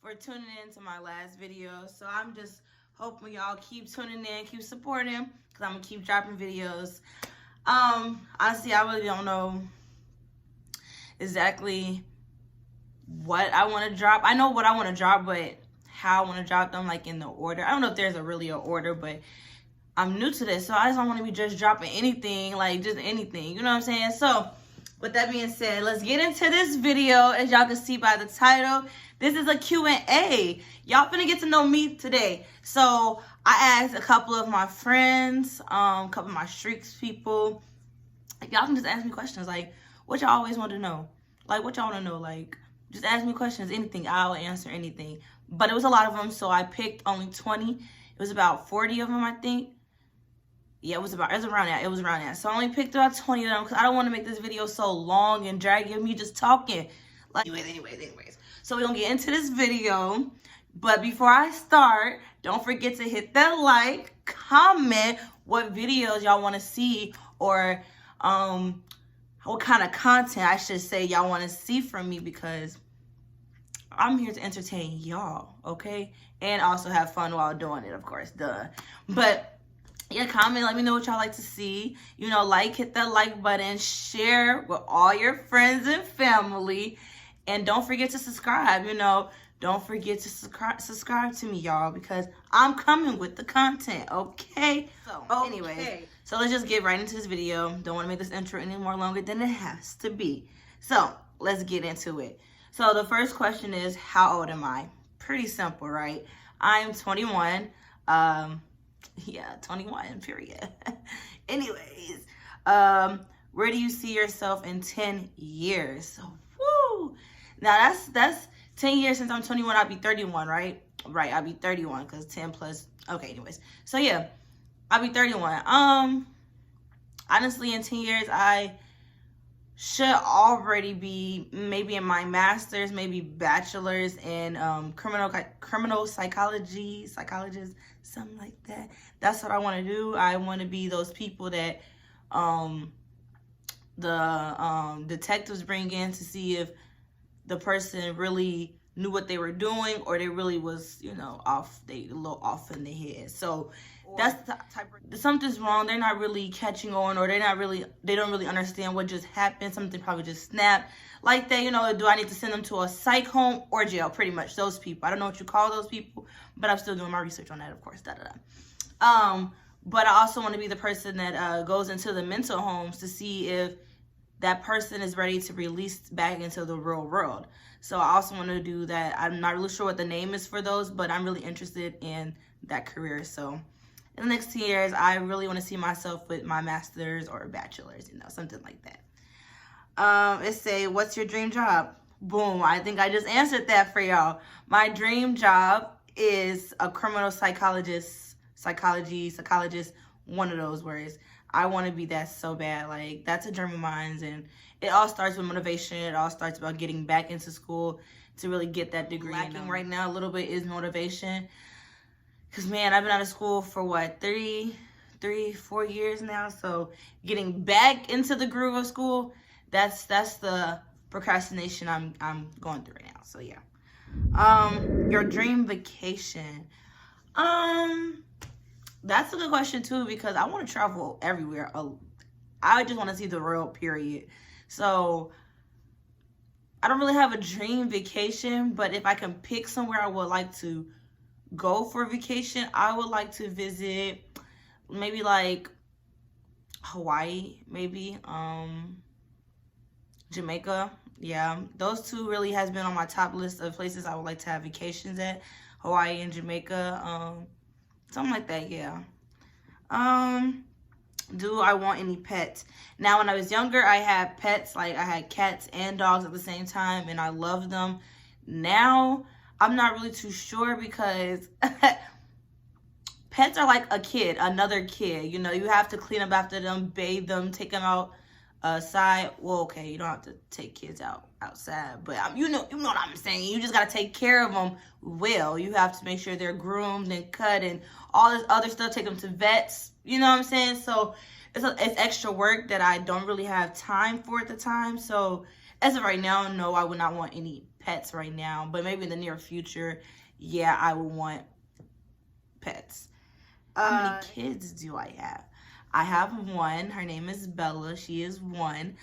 for tuning in to my last video. So I'm just hoping y'all keep tuning in, keep supporting, because I'm going to keep dropping videos. Honestly, I really don't know exactly what I want to drop. I know what I want to drop, but how I want to drop them, like in the order. I don't know if there's really an order, but I'm new to this, so I just don't want to be just dropping anything, like just anything. You know what I'm saying? So with that being said, let's get into this video. As y'all can see by the title, this is a Q&A. Y'all finna get to know me today. So I asked a couple of my friends, a couple of my Streaks people, y'all can just ask me questions like what y'all always want to know. Like what y'all want to know, like just ask me questions, anything. I'll answer anything. But it was a lot of them, so I picked only 20. It was about 40 of them, I think. Yeah, it was around that. So I only picked about 20 of them because I don't want to make this video so long and draggy of me just talking. Like, anyways. So we're going to get into this video. But before I start, don't forget to hit that like, comment what videos y'all want to see, or what kind of content, I should say, y'all want to see from me, because I'm here to entertain y'all, okay? And also have fun while doing it, of course, duh. But yeah, comment, let me know what y'all like to see. You know, like, hit that like button, share with all your friends and family, and don't forget to subscribe. You know, don't forget to subscribe to me, y'all, because I'm coming with the content, okay? So, anyway, so let's just get right into this video. Don't want to make this intro any more longer than it has to be. So, let's get into it. So, the first question is, how old am I? Pretty simple, right? I'm 21. Yeah, 21, period. Anyways, where do you see yourself in 10 years? So, woo! Now, that's 10 years since I'm 21. I'll be 31, right? Right, I'll be 31, because 10 plus... Okay, anyways. So, yeah, I'll be 31. Honestly, in 10 years, I should already be maybe in my master's, maybe bachelor's in criminal psychologist, something like that. That's what I want to do. I want to be those people that the detectives bring in to see if the person really knew what they were doing, or they really was, you know, a little off in the head. So that's the type of, something's wrong. They're not really catching on, or they don't really understand what just happened. Something probably just snapped like that. You know, do I need to send them to a psych home or jail? Pretty much those people. I don't know what you call those people, but I'm still doing my research on that, of course. But I also want to be the person that goes into the mental homes to see if that person is ready to release back into the real world. So I also want to do that. I'm not really sure what the name is for those, but I'm really interested in that career. So in the next 2 years, I really want to see myself with my master's or bachelor's, you know, something like that. It say, what's your dream job? Boom, I think I just answered that for y'all. My dream job is a criminal psychologist, one of those words. I want to be that so bad. Like, that's a dream of mine, and it all starts with motivation. It all starts about getting back into school to really get that degree. Lacking right now a little bit is motivation, because man, I've been out of school for what, 4 years now. So getting back into the groove of school, that's the procrastination I'm going through right now. So yeah. Your dream vacation. That's a good question too, because I want to travel everywhere. I just want to see the world, period. So I don't really have a dream vacation, but if I can pick somewhere I would like to go for a vacation, I would like to visit maybe like Hawaii, maybe Jamaica. Yeah, those two really has been on my top list of places I would like to have vacations at. Hawaii and Jamaica. Something like that, yeah. Do I want any pets? Now, when I was younger, I had pets. Like, I had cats and dogs at the same time, and I loved them. Now, I'm not really too sure, because pets are like a kid, another kid. You know, you have to clean up after them, bathe them, take them outside. Well, okay, you don't have to take kids outside, but you know what I'm saying. You just got to take care of them well. You have to make sure they're groomed and cut and all this other stuff. Take them to vets. You know what I'm saying? So it's extra work that I don't really have time for at the time. So as of right now, no, I would not want any pets. pets right now, but maybe in the near future, yeah, I would want pets. How many kids do I have? I have one. Her name is Bella. She is one.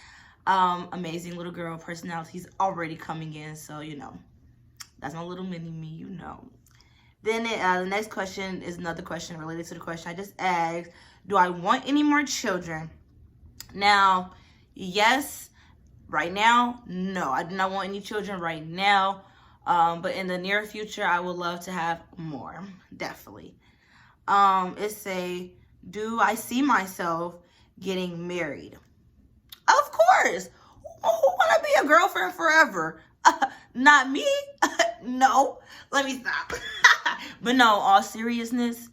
Amazing little girl. Personality's already coming in, so you know, that's my little mini me, you know. Then the next question is another question related to the question I just asked. Do I want any more children? Now, yes. Right now, no. I do not want any children right now. But in the near future, I would love to have more. Definitely. Do I see myself getting married? Of course. Who want to be a girlfriend forever? Not me. No. Let me stop. But no, all seriousness,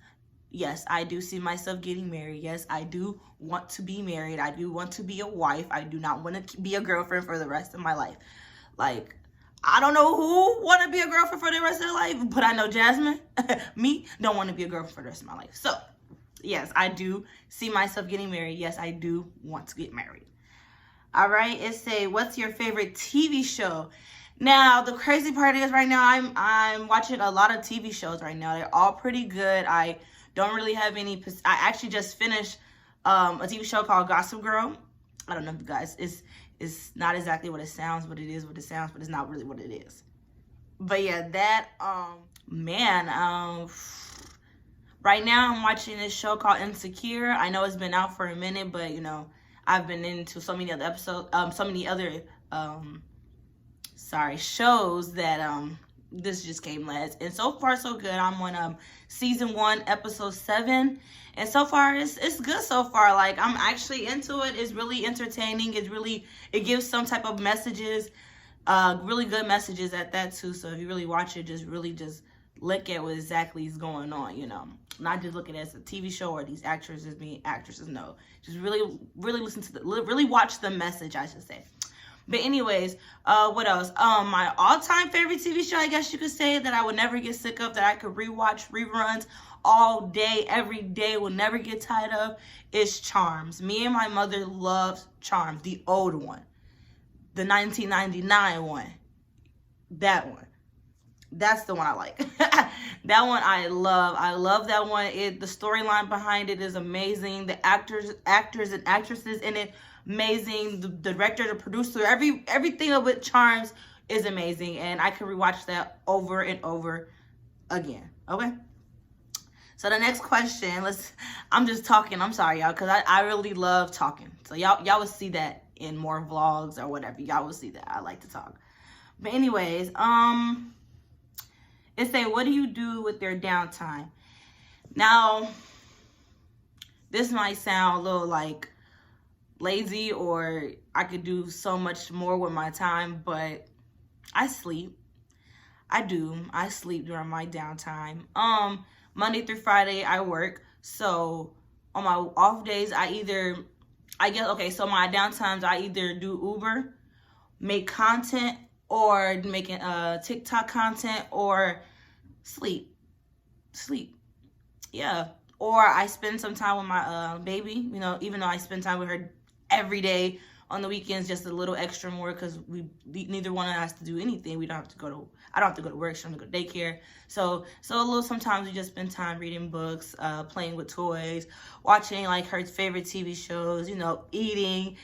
yes, I do see myself getting married. Yes, I do want to be married. I do want to be a wife. I do not want to be a girlfriend for the rest of my life. Like, I don't know who want to be a girlfriend for the rest of their life, but I know Jasmine, me, don't want to be a girlfriend for the rest of my life. So, yes, I do see myself getting married. Yes, I do want to get married. All right, what's your favorite TV show? Now, the crazy part is right now I'm watching a lot of TV shows right now. They're all pretty good. I don't really have any. I actually just finished a TV show called Gossip Girl. I don't know if you guys, it's not exactly what it sounds, but it is what it sounds, but it's not really what it is. But yeah, that, right now I'm watching this show called Insecure. I know it's been out for a minute, but you know, I've been into so many other episodes, shows that this just came last, and so far so good. I'm on season 1 episode 7, and so far it's good so far. Like, I'm actually into it. It's really entertaining. It gives some type of messages, really good messages at that too. So if you really watch it, just look at what exactly is going on, you know, not just look at it as a TV show or these actresses being actresses. No, just really listen to really watch the message, I should say. But anyways, what else? My all-time favorite TV show, I guess you could say, that I would never get sick of, that I could rewatch reruns all day, every day, will never get tired of, is Charmed. Me and my mother loved Charmed, the old one, the 1999 one. That one. That's the one I like. That one I love. I love that one. The storyline behind it is amazing. The actors and actresses in it, amazing. The director, the producer, everything of it, Charms, is amazing. And I can rewatch that over and over again. Okay? So the next question, I'm just talking. I'm sorry, y'all, because I really love talking. So y'all will see that in more vlogs or whatever. Y'all will see that. I like to talk. But anyways, what do you do with your downtime? Now, this might sound a little like lazy, or I could do so much more with my time, but I sleep. I sleep during my downtime. Monday through Friday I work, so on my off days so my downtimes I either do Uber, make content, or making TikTok content, or sleep. Yeah. Or I spend some time with my baby, you know, even though I spend time with her every day, on the weekends just a little extra more, because neither one of us has to do anything. I don't have to go to work, she don't have to go to daycare. So sometimes we just spend time reading books, playing with toys, watching like her favorite TV shows, you know, eating.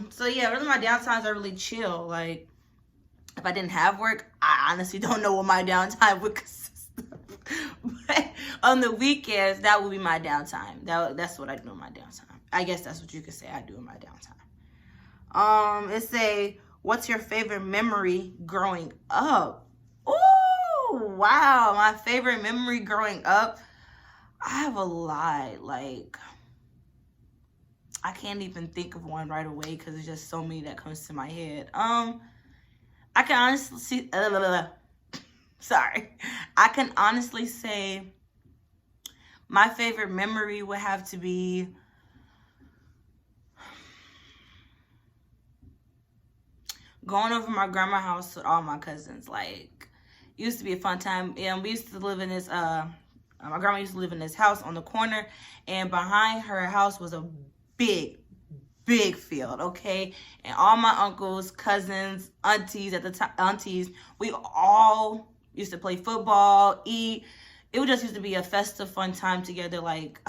So yeah, really my downtimes are really chill. Like, if I didn't have work, I honestly don't know what my downtime would consist of. But on the weekends, that would be my downtime. That's what I do in my downtime. I guess that's what you could say I do in my downtime. What's your favorite memory growing up? Ooh, wow. My favorite memory growing up, I have a lot. Like, I can't even think of one right away because there's just so many that comes to my head. I can honestly say my favorite memory would have to be going over my grandma's house with all my cousins. Like, it used to be a fun time. And we used to live in this, my grandma used to live in this house on the corner, and behind her house was a big big field, okay? And all my uncles, cousins, aunties at the time, we all used to play football, eat. It would just used to be a festive, fun time together. Like,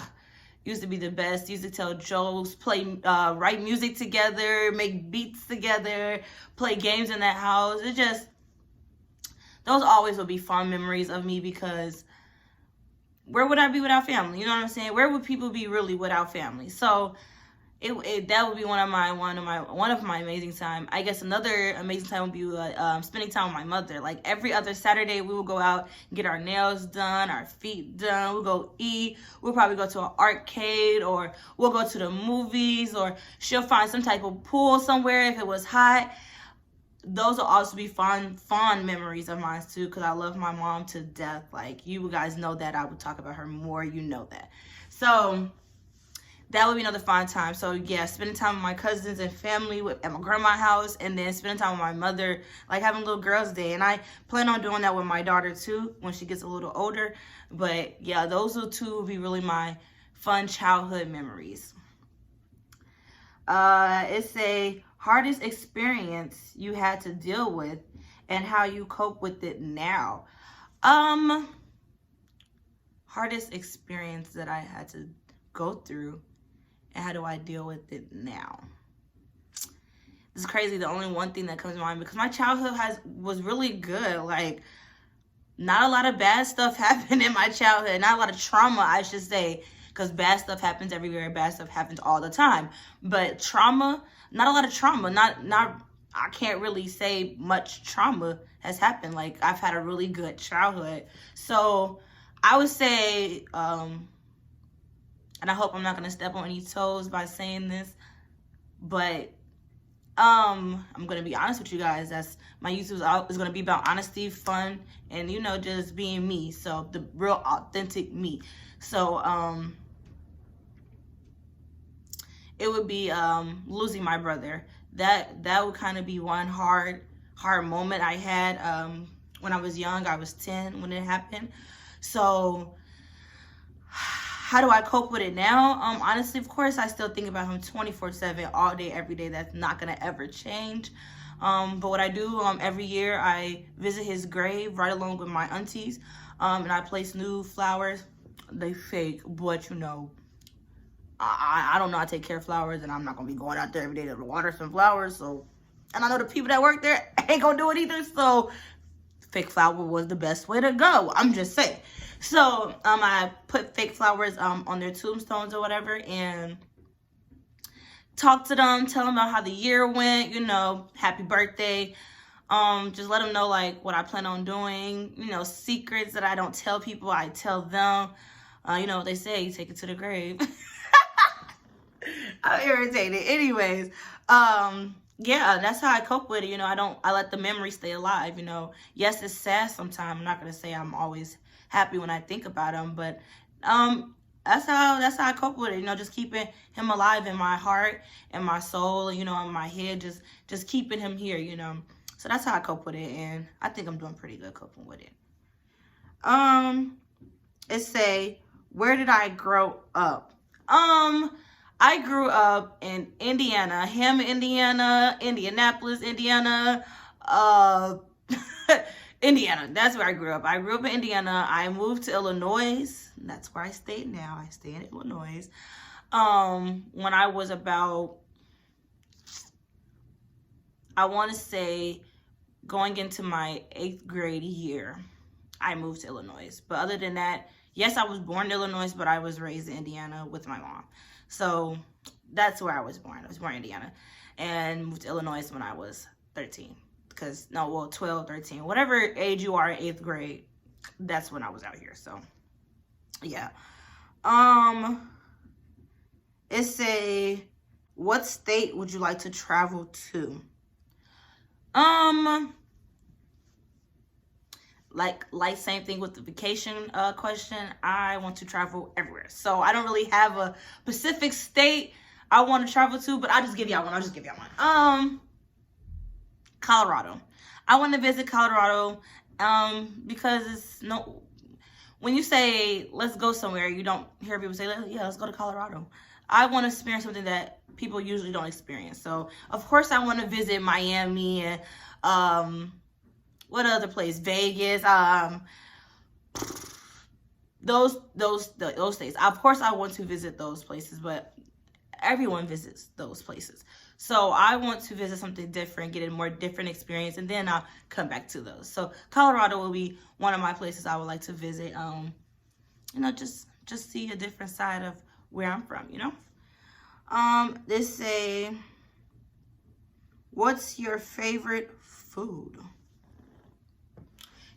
used to be the best. Used to tell jokes, play, write music together, make beats together, play games in that house. It just, those always will be fond memories of me, because where would I be without family? You know what I'm saying? Where would people be really without family? So that would be one of my amazing time. I guess another amazing time would be spending time with my mother. Like every other Saturday, we would go out and get our nails done, our feet done. We'll go eat. We'll probably go to an arcade, or we'll go to the movies, or she'll find some type of pool somewhere if it was hot. Those will also be fond memories of mine too, because I love my mom to death. Like, you guys know that. I would talk about her more, you know that. So that would be another fun time. So yeah, spending time with my cousins and family at my grandma's house, and then spending time with my mother, like having a little girls' day. And I plan on doing that with my daughter too when she gets a little older. But yeah, those two will be really my fun childhood memories. It's a hardest experience you had to deal with and how you cope with it now. Hardest experience that I had to go through and how do I deal with it now? It's crazy. The only one thing that comes to mind, because my childhood was really good. Like, not a lot of bad stuff happened in my childhood. Not a lot of trauma, I should say, because bad stuff happens everywhere. Bad stuff happens all the time. But trauma, not a lot of trauma. I can't really say much trauma has happened. Like, I've had a really good childhood. So I would say, and I hope I'm not going to step on any toes by saying this, but I'm going to be honest with you guys. That's my YouTube is going to be about honesty, fun, and, you know, just being me. So the real authentic me. So it would be losing my brother. That would kind of be one hard moment I had when I was young. I was 10 when it happened. So how do I cope with it now? Honestly, of course, I still think about him 24/7, all day, every day. That's not gonna ever change. But what I do every year, I visit his grave right along with my aunties, and I place new flowers. They fake, but you know, I don't know how to take care of flowers, and I'm not gonna be going out there every day to water some flowers. So, and I know the people that work there ain't gonna do it either. So, fake flower was the best way to go. I'm just saying. So I put fake flowers on their tombstones or whatever, and talk to them, tell them about how the year went, you know, happy birthday. Just let them know like what I plan on doing, you know, secrets that I don't tell people, I tell them. You know what they say, you take it to the grave. I'm irritated. Anyways, yeah, that's how I cope with it. You know, I let the memory stay alive, you know. Yes, it's sad sometimes. I'm not going to say I'm always happy when I think about him, but that's how I cope with it. You know, just keeping him alive in my heart and my soul, you know, in my head, just keeping him here, you know. So that's how I cope with it, and I think I'm doing pretty good coping with it. It say, where did I grow up? I grew up in Indiana, Hammond, Indiana, Indianapolis, Indiana, Indiana. That's where I grew up. I grew up in Indiana. I moved to Illinois. That's where I stay now. I stay in Illinois. When I was about, I want to say, going into my 8th grade year, I moved to Illinois. But other than that, yes, I was born in Illinois, but I was raised in Indiana with my mom. So that's where I was born. I was born in Indiana and moved to Illinois when I was 13. 12, 13, whatever age you are in 8th grade, that's when I was out here. So yeah. It's a, what state would you like to travel to? Like same thing with the vacation question. I want to travel everywhere. So I don't really have a specific state I want to travel to, but I'll just give y'all one. Colorado. I want to visit Colorado because it's when you say let's go somewhere, you don't hear people say, yeah, let's go to Colorado. I want to experience something that people usually don't experience. So of course I want to visit Miami and what other place? Vegas. Those states. Of course I want to visit those places, but everyone visits those places. So I want to visit something different, get a more different experience, and then I'll come back to those. So Colorado will be one of my places I would like to visit. You know, just see a different side of where I'm from, you know. They say, what's your favorite food?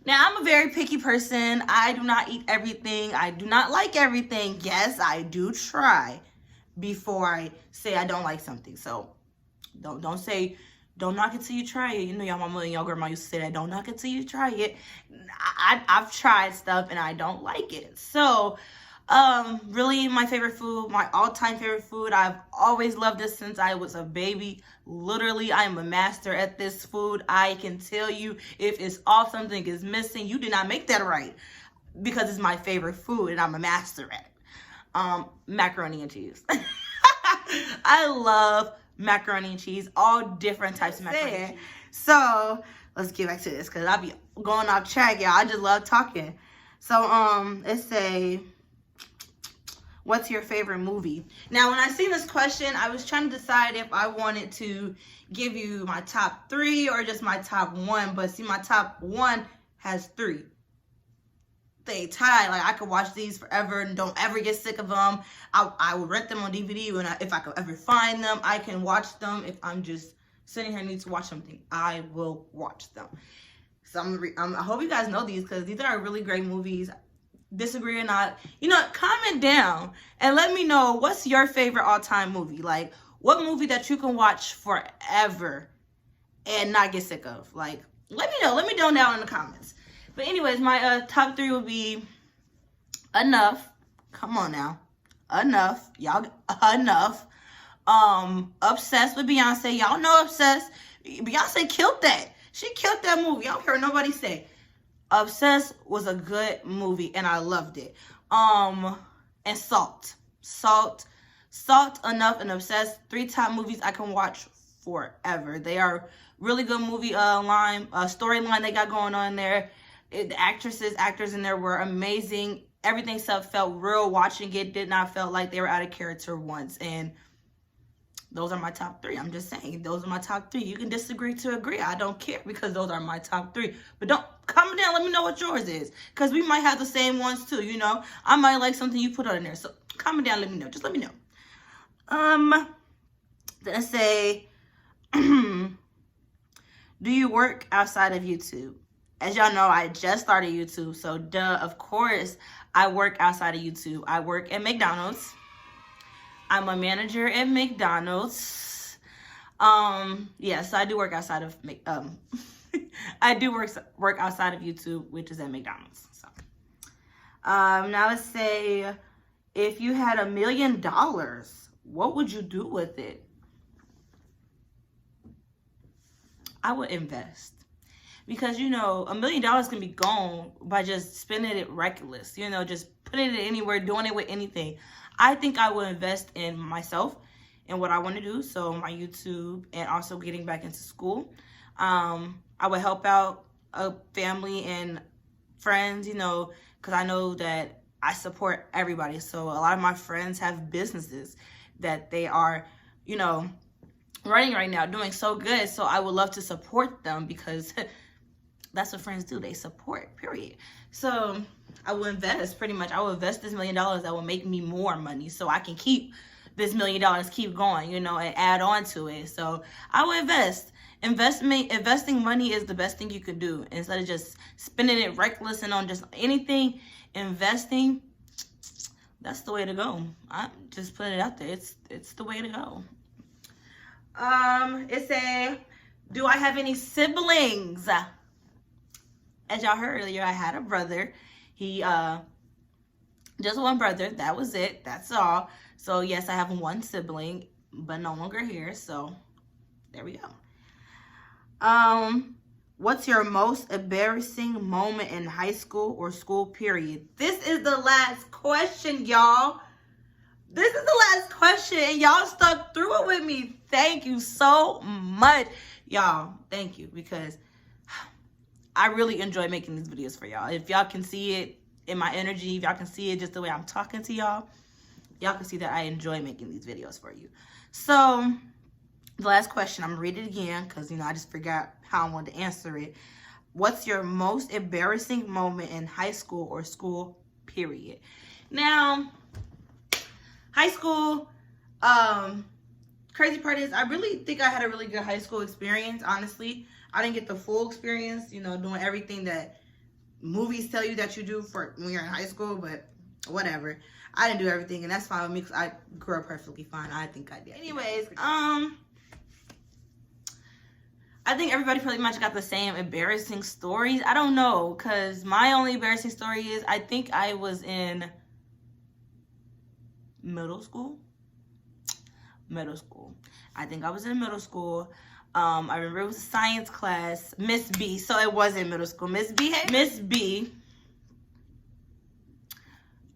Now, I'm a very picky person. I do not eat everything. I do not like everything. Yes, I do try before I say I don't like something. So don't knock it till you try it. You know, y'all mama and y'all grandma used to say that, don't knock it till you try it. I've tried stuff and I don't like it. So really my favorite food, my all-time favorite food, I've always loved this since I was a baby. Literally, I am a master at this food. I can tell you if it's off, something is missing, you did not make that right, because it's my favorite food and I'm a master at it. Macaroni and cheese. I love macaroni and cheese, all different types of macaroni and cheese. So let's get back to this because I'll be going off track, y'all. I just love talking. So let's say, what's your favorite movie? Now, when I seen this question, I was trying to decide if I wanted to give you my top 3 or just my top 1. But see, my top 1 has 3. They tied. Like, I could watch these forever and don't ever get sick of them. I will rent them on DVD if I could ever find them. I can watch them if I'm just sitting here and need to watch something. I will watch them. So I hope you guys know these because these are really great movies. Disagree or not, you know, comment down and let me know what's your favorite all-time movie. Like, what movie that you can watch forever and not get sick of. Like, let me know down in the comments. But anyways, my top 3 would be Enough. Come on now. Enough. Y'all, Enough. Obsessed with Beyonce. Y'all know Obsessed. Beyonce killed that. She killed that movie. I don't hear nobody say. Obsessed was a good movie and I loved it. And Salt, Enough, and Obsessed. 3 top movies I can watch forever. They are really good movie storyline they got going on there. The actors in there were amazing. Everything felt real watching it. Did not feel like they were out of character once. And those are my top 3. I'm just saying, those are my top 3. You can disagree to agree. I don't care because those are my top 3. But don't comment down. Let me know what yours is, because we might have the same ones too. You know, I might like something you put on there. So comment down. Let me know. Just let me know. Let's say, do you work outside of YouTube? As y'all know, I just started YouTube, so duh, of course, I work outside of YouTube. I work at McDonald's. I'm a manager at McDonald's. Yes, I do work outside of I do work outside of YouTube, which is at McDonald's. So, now let's say, if you had $1 million, what would you do with it? I would invest. Because, you know, $1 million can be gone by just spending it reckless. You know, just putting it anywhere, doing it with anything. I think I will invest in myself and what I want to do. So my YouTube and also getting back into school. I would help out a family and friends, you know, because I know that I support everybody. So a lot of my friends have businesses that they are, you know, running right now, doing so good. So I would love to support them because that's what friends do. They support, period. So I will invest, pretty much. I will invest this $1 million that will make me more money so I can keep this $1 million, keep going, you know, and add on to it. So I will invest. Investing money is the best thing you could do. Instead of just spending it reckless and on just anything, investing, that's the way to go. I'm just putting it out there. It's the way to go. It said, do I have any siblings? As y'all heard earlier, I had a brother. He, just one brother. That was it. That's all. So, yes, I have one sibling, but no longer here. So, there we go. What's your most embarrassing moment in high school or school period? This is the last question, y'all. This is the last question, and y'all stuck through it with me. Thank you so much, y'all. Thank you, because I really enjoy making these videos for y'all. If y'all can see it in my energy, if y'all can see it just the way I'm talking to y'all, y'all can see that I enjoy making these videos for you. So the last question, I'm gonna read it again because, you know, I just forgot how I wanted to answer it. What's your most embarrassing moment in high school or school period? Now, high school, crazy part is I really think I had a really good high school experience, honestly. I didn't get the full experience, you know, doing everything that movies tell you that you do for when you're in high school, but whatever. I didn't do everything, and that's fine with me because I grew up perfectly fine. I think I did. Anyways, I think everybody pretty much got the same embarrassing stories. I don't know, because my only embarrassing story is I think I was in middle school. I think I was in middle school. I remember it was a science class, Miss B. So it was in middle school. Miss B.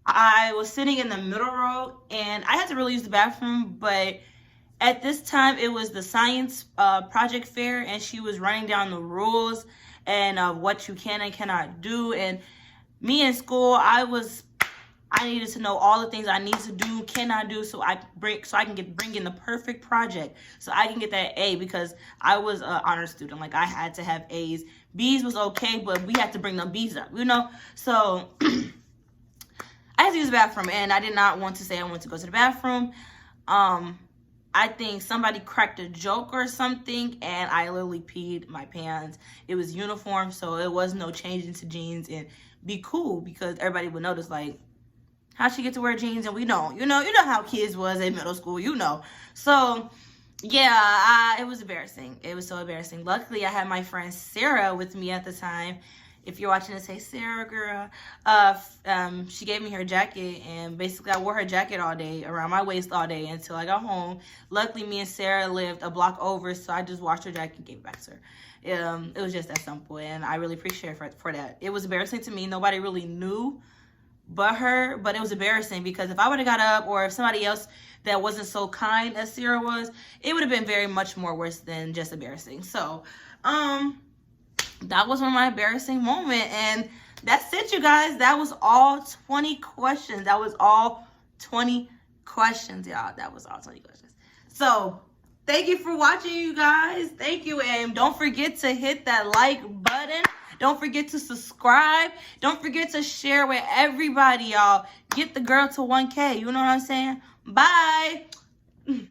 I was sitting in the middle row, and I had to really use the bathroom, but at this time, it was the science project fair, and she was running down the rules and what you can and cannot do. And me in school, I needed to know all the things I need to do, cannot do, so I can bring in the perfect project, so I can get that A, because I was an honor student. Like, I had to have A's. B's was okay, but we had to bring them B's up, you know. So I had to use the bathroom, and I did not want to say I wanted to go to the bathroom. I think somebody cracked a joke or something, and I literally peed my pants. It was uniform, so it was no change into jeans and be cool, because everybody would notice, like, how'd she get to wear jeans? And we don't, you know how kids was in middle school, you know. So yeah, it was embarrassing. It was so embarrassing. Luckily, I had my friend Sarah with me at the time. If you're watching this, hey, Sarah, girl. She gave me her jacket, and basically I wore her jacket all day, around my waist all day until I got home. Luckily, me and Sarah lived a block over, so I just washed her jacket and gave it back to her. It was just that simple, and I really appreciate her for that. It was embarrassing to me. Nobody really knew but her, but it was embarrassing because if I would have got up, or if somebody else that wasn't so kind as Sarah was, it would have been very much more worse than just embarrassing. So, that was one of my embarrassing moments, and that's it, you guys. That was all 20 questions. That was all 20 questions, y'all. That was all 20 questions. So, thank you for watching, you guys. Thank you, and don't forget to hit that like button. Don't forget to subscribe. Don't forget to share with everybody, y'all. Get the girl to 1K. You know what I'm saying? Bye.